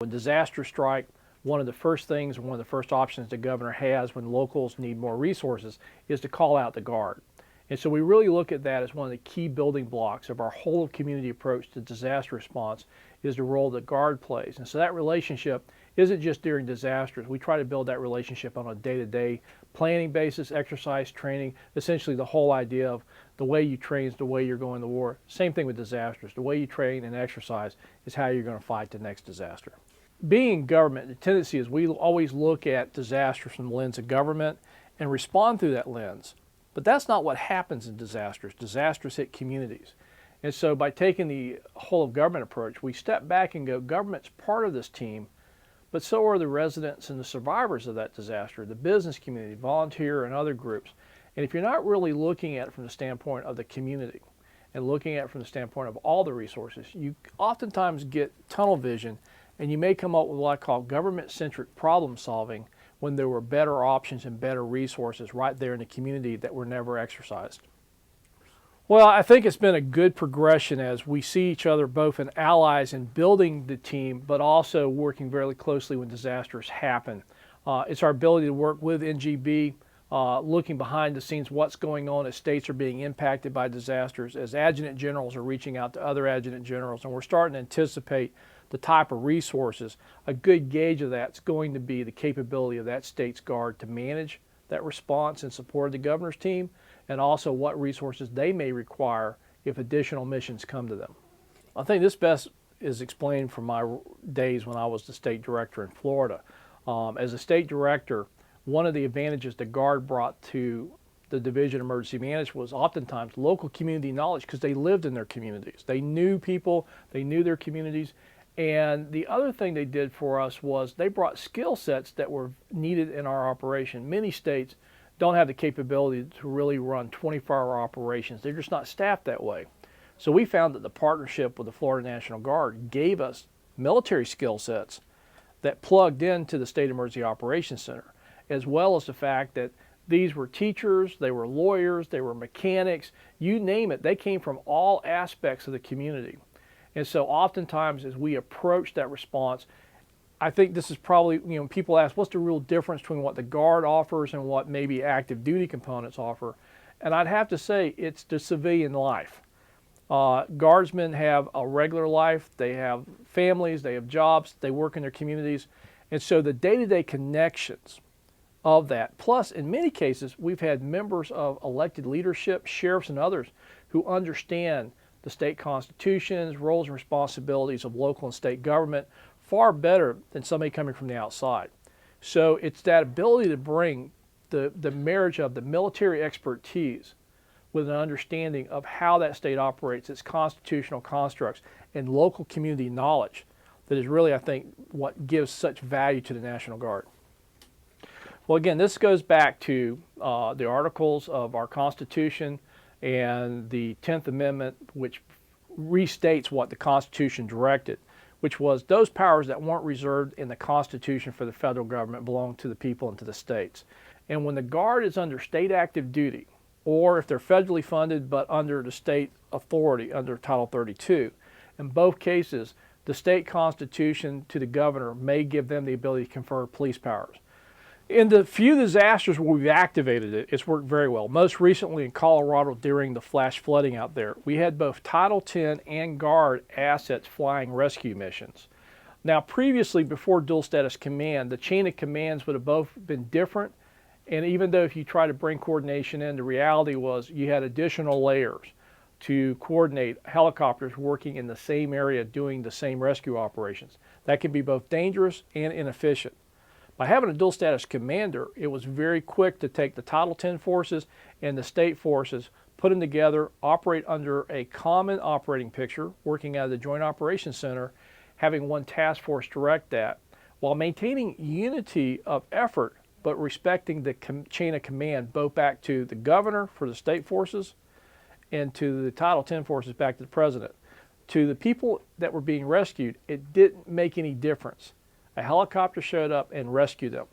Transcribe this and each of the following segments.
a disaster strike, one of the first things, one of the first options the governor has when locals need more resources is to call out the Guard. And so we really look at that as one of the key building blocks of our whole of community approach to disaster response is the role that Guard plays. And so that relationship isn't just during disasters. We try to build that relationship on a day-to-day planning basis, exercise, training, essentially the whole idea of the way you train is the way you're going to war. Same thing with disasters. The way you train and exercise is how you're going to fight the next disaster. Being in government, the tendency is we always look at disasters from the lens of government and respond through that lens. But that's not what happens in disasters. Disasters hit communities. And so by taking the whole of government approach, we step back and go, government's part of this team, but so are the residents and the survivors of that disaster, the business community, volunteer and other groups. And if you're not really looking at it from the standpoint of the community and looking at it from the standpoint of all the resources, you oftentimes get tunnel vision and you may come up with what I call government-centric problem solving when there were better options and better resources right there in the community that were never exercised. Well, I think it's been a good progression as we see each other both as allies in building the team, but also working very closely when disasters happen. It's our ability to work with NGB, looking behind the scenes what's going on as states are being impacted by disasters, as adjutant generals are reaching out to other adjutant generals, and we're starting to anticipate the type of resources. A good gauge of that's going to be the capability of that state's Guard to manage that response in support of the governor's team, and also what resources they may require if additional missions come to them. I think this best is explained from my days when I was the state director in Florida. As a state director, one of the advantages the Guard brought to the Division of Emergency Management was oftentimes local community knowledge because they lived in their communities. They knew people, they knew their communities. And the other thing they did for us was they brought skill sets that were needed in our operation. Many states don't have the capability to really run 24-hour operations. They're just not staffed that way. So we found that the partnership with the Florida National Guard gave us military skill sets that plugged into the State Emergency Operations Center, as well as the fact that these were teachers, they were lawyers, they were mechanics, you name it. They came from all aspects of the community. And so oftentimes as we approach that response, I think this is probably, people ask, what's the real difference between what the Guard offers and what maybe active duty components offer? And I'd have to say it's the civilian life. Guardsmen have a regular life, they have families, they have jobs, they work in their communities. And so the day-to-day connections of that, plus in many cases, we've had members of elected leadership, sheriffs and others who understand the state constitutions, roles and responsibilities of local and state government far better than somebody coming from the outside. So it's that ability to bring the marriage of the military expertise with an understanding of how that state operates, its constitutional constructs, and local community knowledge that is really, I think, what gives such value to the National Guard. Well, again, this goes back to the articles of our Constitution and the 10th Amendment, which restates what the Constitution directed, which was those powers that weren't reserved in the Constitution for the federal government belong to the people and to the states. And when the Guard is under state active duty, or if they're federally funded but under the state authority under Title 32, in both cases, the state constitution to the governor may give them the ability to confer police powers. In the few disasters where we've activated it, it's worked very well. Most recently in Colorado during the flash flooding out there, we had both Title 10 and Guard assets flying rescue missions. Now previously, before dual status command, the chain of commands would have both been different, and even though if you try to bring coordination in, the reality was you had additional layers to coordinate helicopters working in the same area doing the same rescue operations. That can be both dangerous and inefficient. By having a dual status commander, it was very quick to take the Title 10 forces and the state forces, put them together, operate under a common operating picture, working out of the Joint Operations Center, having one task force direct that, while maintaining unity of effort, but respecting the chain of command, both back to the governor for the state forces and to the Title 10 forces back to the president. To the people that were being rescued, it didn't make any difference. A helicopter showed up and rescued them.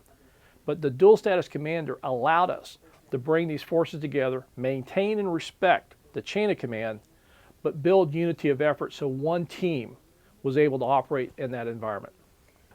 But the dual status commander allowed us to bring these forces together, maintain and respect the chain of command, but build unity of effort so one team was able to operate in that environment.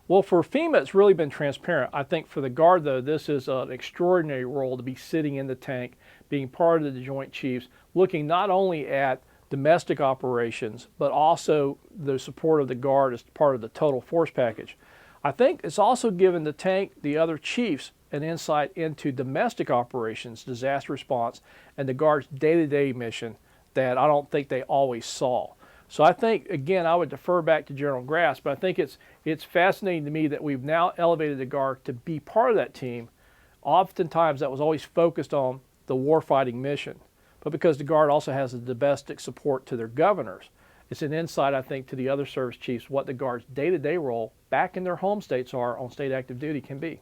Well, for FEMA, it's really been transparent. I think for the Guard, though, this is an extraordinary role to be sitting in the tank, being part of the Joint Chiefs, looking not only at domestic operations, but also the support of the Guard as part of the total force package. I think it's also given the tank, the other chiefs, an insight into domestic operations, disaster response, and the Guard's day-to-day mission that I don't think they always saw. So I think, again, I would defer back to General Grass, but I think it's fascinating to me that we've now elevated the Guard to be part of that team. Oftentimes that was always focused on the warfighting mission, but because the Guard also has the domestic support to their governors, it's an insight, I think, to the other service chiefs what the Guard's day-to-day role back in their home states are on state active duty can be.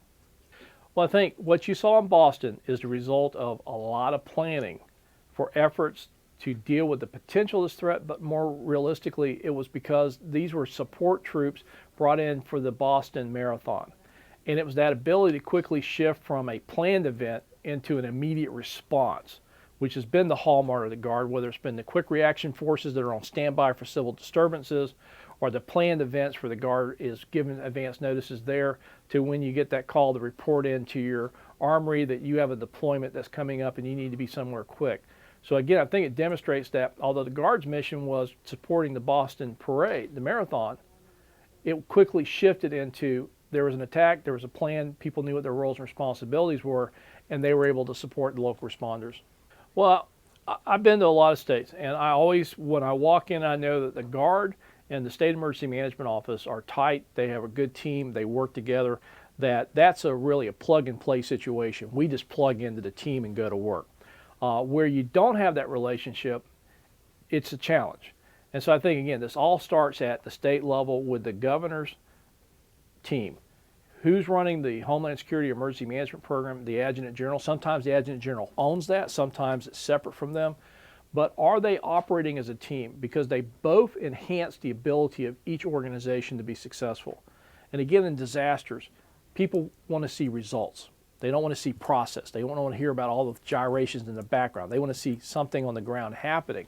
Well, I think what you saw in Boston is the result of a lot of planning for efforts to deal with the potential of this threat, but more realistically, it was because these were support troops brought in for the Boston Marathon. And it was that ability to quickly shift from a planned event into an immediate response, which has been the hallmark of the Guard, whether it's been the quick reaction forces that are on standby for civil disturbances, or the planned events where the Guard is given advance notices there, to when you get that call to report into your armory that you have a deployment that's coming up and you need to be somewhere quick. So again, I think it demonstrates that although the Guard's mission was supporting the Boston parade, the marathon, it quickly shifted into there was an attack, there was a plan, people knew what their roles and responsibilities were, and they were able to support the local responders. Well, I've been to a lot of states, and I always, when I walk in, I know that the Guard and the State Emergency Management Office are tight, they have a good team, they work together, that's really a plug-and-play situation. We just plug into the team and go to work. Where you don't have that relationship, it's a challenge. And so I think, again, this all starts at the state level with the governor's team. Who's running the Homeland Security Emergency Management Program? The Adjutant General. Sometimes the Adjutant General owns that, sometimes it's separate from them. But are they operating as a team? Because they both enhance the ability of each organization to be successful. And again, in disasters, people want to see results. They don't want to see process. They don't want to hear about all the gyrations in the background. They want to see something on the ground happening.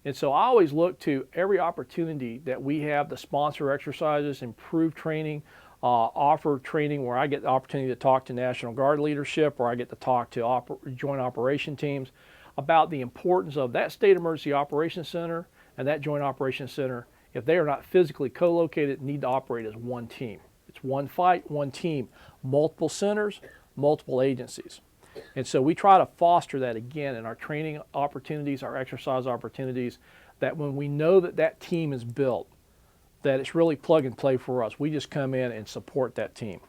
And so I always look to every opportunity that we have to sponsor exercises, improve training, offer training where I get the opportunity to talk to National Guard leadership, or I get to talk to joint operation teams about the importance of that State Emergency Operations Center and that Joint Operations Center. If they are not physically co-located, need to operate as one team. It's one fight, one team, multiple centers, multiple agencies. And so we try to foster that again in our training opportunities, our exercise opportunities, that when we know that that team is built, that it's really plug and play for us. We just come in and support that team.